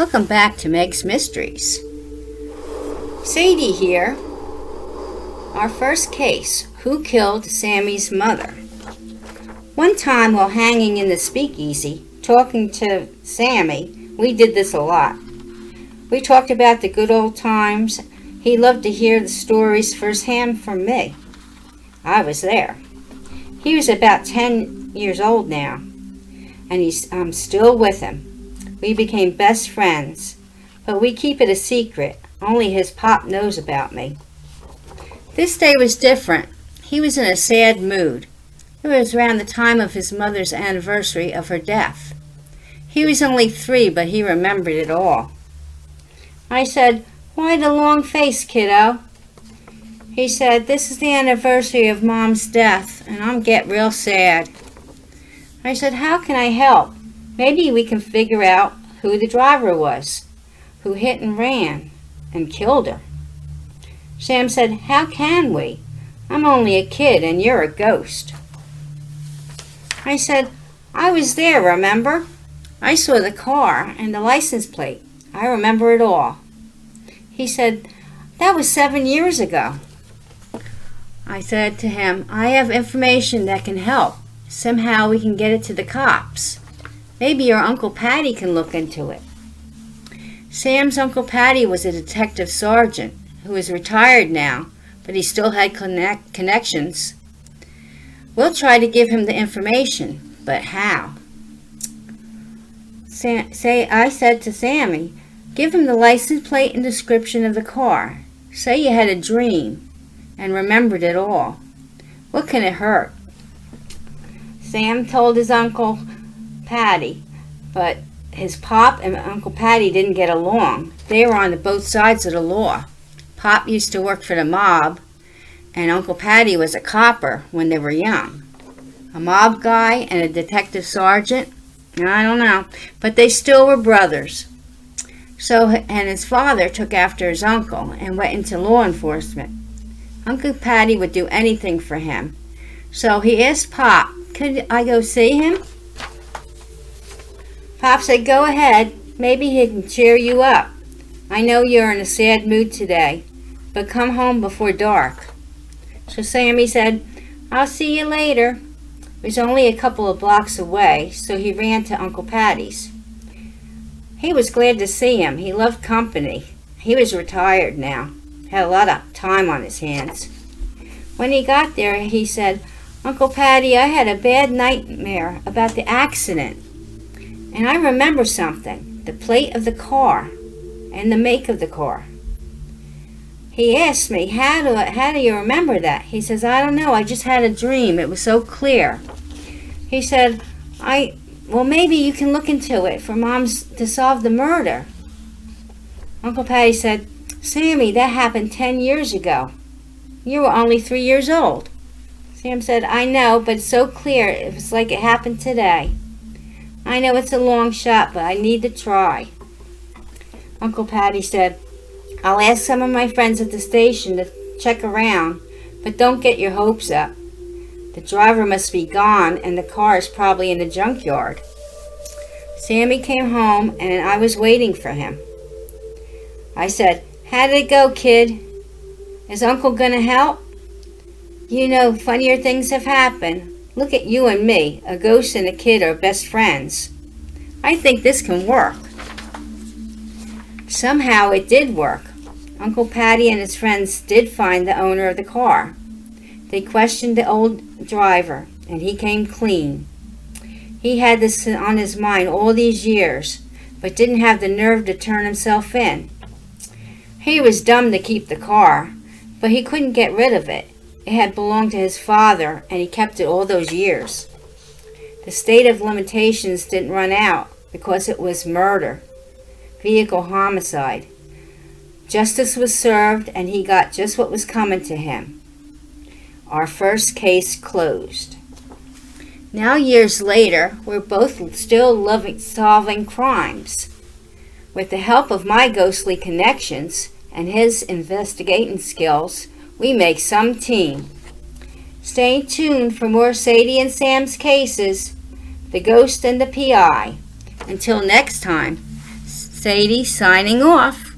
Welcome back to Meg's Mysteries. Sadie here. Our first case, who killed Sammy's mother? One time while hanging in the speakeasy, talking to Sammy, we did this a lot. We talked about the good old times. He loved to hear the stories firsthand from me. I was there. He was about 10 years old now, and I'm still with him. We became best friends, but we keep it a secret. Only his pop knows about me. This day was different. He was in a sad mood. It was around the time of his mother's anniversary of her death. He was only 3, but he remembered it all. I said, "Why the long face, kiddo?" He said, "This is the anniversary of Mom's death, and I'm getting real sad." I said, "How can I help? Maybe we can figure out who the driver was, who hit and ran and killed her." Sam said, "How can we? I'm only a kid and you're a ghost." I said, "I was there, remember? I saw the car and the license plate. I remember it all." He said, "That was 7 years ago." I said to him, "I have information that can help. Somehow we can get it to the cops. Maybe your Uncle Patty can look into it." Sam's Uncle Patty was a detective sergeant who is retired now, but he still had connections. We'll try to give him the information, but how? I said to Sammy, "Give him the license plate and description of the car. Say you had a dream and remembered it all. What can it hurt?" Sam told his Uncle Patty, but his Pop and Uncle Patty didn't get along. They were on both sides of the law. Pop used to work for the mob, and Uncle Patty was a copper when they were young. A mob guy and a detective sergeant? I don't know, but they still were brothers. And his father took after his uncle and went into law enforcement. Uncle Patty would do anything for him. So he asked Pop, "Could I go see him?" Pop said, "Go ahead. Maybe he can cheer you up. I know you're in a sad mood today, but come home before dark." So Sammy said, "I'll see you later." It was only a couple of blocks away, so he ran to Uncle Patty's. He was glad to see him. He loved company. He was retired now, had a lot of time on his hands. When he got there, he said, "Uncle Patty, I had a bad nightmare about the accident. And I remember something, the plate of the car and the make of the car." He asked me, how do you remember that? He says, "I don't know, I just had a dream. It was so clear." He said, well, maybe you can look into it for Mom's to solve the murder." Uncle Patty said, "Sammy, that happened 10 years ago. You were only 3 years old." Sam said, "I know, but it's so clear. It was like it happened today. I know it's a long shot, but I need to try." Uncle Patty said, "I'll ask some of my friends at the station to check around, but don't get your hopes up. The driver must be gone, and the car is probably in the junkyard." Sammy came home, and I was waiting for him. I said, "How did it go, kid? Is Uncle gonna help? You know, funnier things have happened. Look at you and me. A ghost and a kid are best friends. I think this can work." Somehow it did work. Uncle Patty and his friends did find the owner of the car. They questioned the old driver, and he came clean. He had this on his mind all these years, but didn't have the nerve to turn himself in. He was dumb to keep the car, but he couldn't get rid of it. It had belonged to his father, and he kept it all those years. The statute of limitations didn't run out because it was murder, vehicle homicide. Justice was served, and he got just what was coming to him. Our first case closed. Now, years later, we're both still solving crimes. With the help of my ghostly connections and his investigating skills, we make some team. Stay tuned for more Sadie and Sam's cases, the ghost and the PI. Until next time, Sadie signing off.